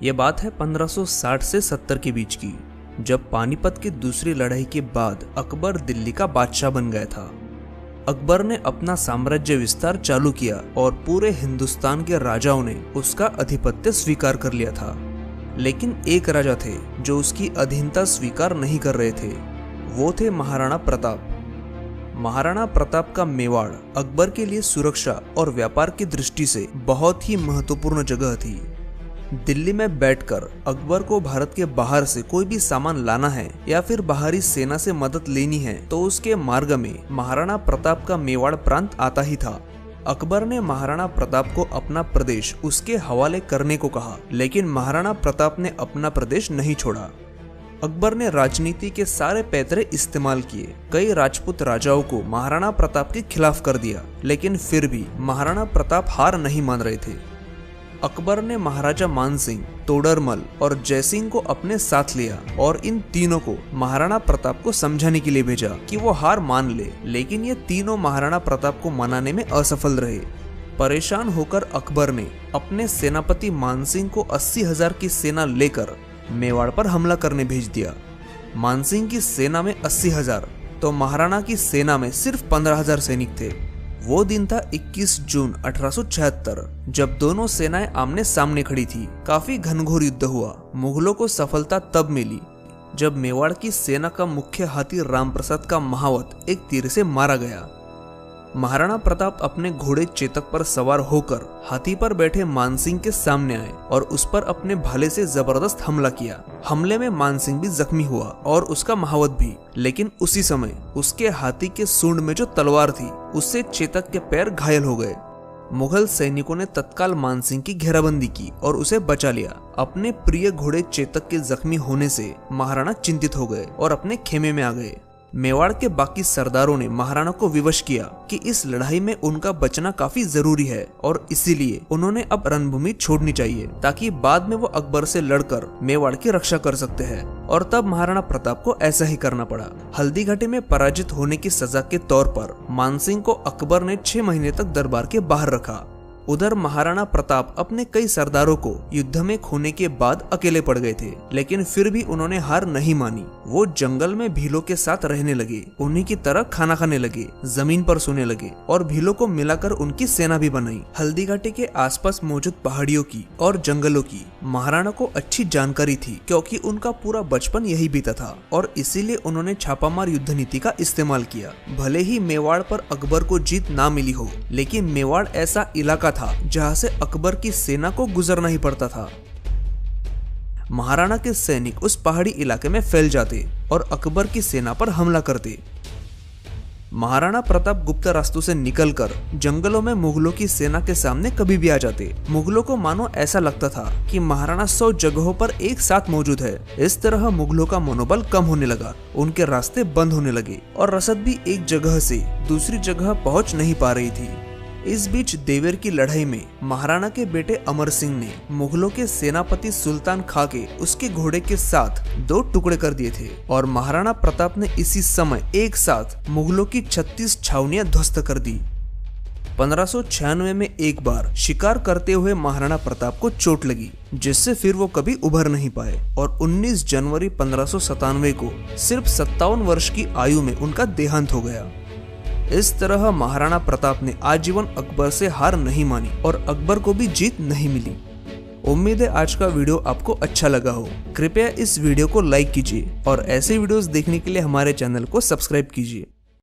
ये बात है 1560 से 70 के बीच की, जब पानीपत की दूसरी लड़ाई के बाद अकबर दिल्ली का बादशाह बन गया था। अकबर ने अपना साम्राज्य विस्तार चालू किया और पूरे हिंदुस्तान के राजाओं ने उसका आधिपत्य स्वीकार कर लिया था। लेकिन एक राजा थे जो उसकी अधीनता स्वीकार नहीं कर रहे थे। वो थे महाराणा प्रताप। महाराणा प्रताप का मेवाड़ अकबर के लिए सुरक्षा और व्यापार की दृष्टि से बहुत ही महत्वपूर्ण जगह थी। दिल्ली में बैठकर अकबर को भारत के बाहर से कोई भी सामान लाना है या फिर बाहरी सेना से मदद लेनी है तो उसके मार्ग में महाराणा प्रताप का मेवाड़ प्रांत आता ही था। अकबर ने महाराणा प्रताप को अपना प्रदेश उसके हवाले करने को कहा, लेकिन महाराणा प्रताप ने अपना प्रदेश नहीं छोड़ा। अकबर ने राजनीति के सारे पैतरे इस्तेमाल किए। कई राजपूत राजाओं को महाराणा प्रताप के खिलाफ कर दिया, लेकिन फिर भी महाराणा प्रताप हार नहीं मान रहे थे। अकबर ने महाराजा मानसिंह, तोडरमल और जयसिंह को अपने साथ लिया और इन तीनों को महाराणा प्रताप को समझाने के लिए भेजा कि वो हार मान ले, लेकिन ये तीनों महाराणा प्रताप को मनाने में असफल रहे। परेशान होकर अकबर ने अपने सेनापति मानसिंह को 80,000 की सेना लेकर मेवाड़ पर हमला करने भेज दिया। मानसिंह की सेना में 80,000 तो महाराणा की सेना में सिर्फ 15,000 सैनिक थे। वो दिन था 21 जून 1876, जब दोनों सेनाएं आमने सामने खड़ी थी। काफी घनघोर युद्ध हुआ। मुगलों को सफलता तब मिली जब मेवाड़ की सेना का मुख्य हाथी रामप्रसाद का महावत एक तीर से मारा गया। महाराणा प्रताप अपने घोड़े चेतक पर सवार होकर हाथी पर बैठे मानसिंह के सामने आए और उस पर अपने भाले से जबरदस्त हमला किया। हमले में मानसिंह भी जख्मी हुआ और उसका महावत भी, लेकिन उसी समय उसके हाथी के सूंड में जो तलवार थी उससे चेतक के पैर घायल हो गए। मुगल सैनिकों ने तत्काल मानसिंह की घेराबंदी की और उसे बचा लिया। अपने प्रिय घोड़े चेतक के जख्मी होने से महाराणा चिंतित हो गए और अपने खेमे में आ गए। मेवाड़ के बाकी सरदारों ने महाराणा को विवश किया कि इस लड़ाई में उनका बचना काफी जरूरी है और इसीलिए उन्होंने अब रणभूमि छोड़नी चाहिए ताकि बाद में वो अकबर से लड़कर मेवाड़ की रक्षा कर सकते हैं। और तब महाराणा प्रताप को ऐसा ही करना पड़ा। हल्दी घाटी में पराजित होने की सजा के तौर पर मानसिंह को अकबर ने 6 महीने तक दरबार के बाहर रखा। उधर महाराणा प्रताप अपने कई सरदारों को युद्ध में खोने के बाद अकेले पड़ गए थे, लेकिन फिर भी उन्होंने हार नहीं मानी। वो जंगल में भीलों के साथ रहने लगे, उन्हीं की तरह खाना खाने लगे, जमीन पर सोने लगे और भीलों को मिलाकर उनकी सेना भी बनाई। हल्दी घाटी के आसपास मौजूद पहाड़ियों की और जंगलों की महाराणा को अच्छी जानकारी थी, क्योंकि उनका पूरा बचपन यही बीता था और इसीलिए उन्होंने छापामार युद्ध नीति का इस्तेमाल किया। भले ही मेवाड़ पर अकबर को जीत ना मिली हो, लेकिन मेवाड़ ऐसा इलाका था जहां से अकबर की सेना को गुजरना ही पड़ता था। महाराणा के सैनिक उस पहाड़ी इलाके में फैल जाते और अकबर की सेना पर हमला करते। महाराणा प्रताप गुप्त रास्तों से निकलकर जंगलों में मुगलों की सेना के सामने कभी भी आ जाते। मुगलों को मानो ऐसा लगता था कि महाराणा 100 जगहों पर एक साथ मौजूद है। इस तरह मुगलों का मनोबल कम होने लगा, उनके रास्ते बंद होने लगे और रसद भी एक जगह से दूसरी जगह पहुंच नहीं पा रही थी। इस बीच देवर की लड़ाई में महाराणा के बेटे अमर सिंह ने मुगलों के सेनापति सुल्तान खां के उसके घोड़े के साथ 2 टुकड़े कर दिए थे और महाराणा प्रताप ने इसी समय एक साथ मुगलों की 36 छावनियां ध्वस्त कर दी। 1596 में एक बार शिकार करते हुए महाराणा प्रताप को चोट लगी, जिससे फिर वो कभी उभर नहीं पाए और 19 जनवरी 1597 को सिर्फ 57 वर्ष की आयु में उनका देहांत हो गया। इस तरह महाराणा प्रताप ने आजीवन अकबर से हार नहीं मानी और अकबर को भी जीत नहीं मिली। उम्मीद है आज का वीडियो आपको अच्छा लगा हो। कृपया इस वीडियो को लाइक कीजिए और ऐसे वीडियोस देखने के लिए हमारे चैनल को सब्सक्राइब कीजिए।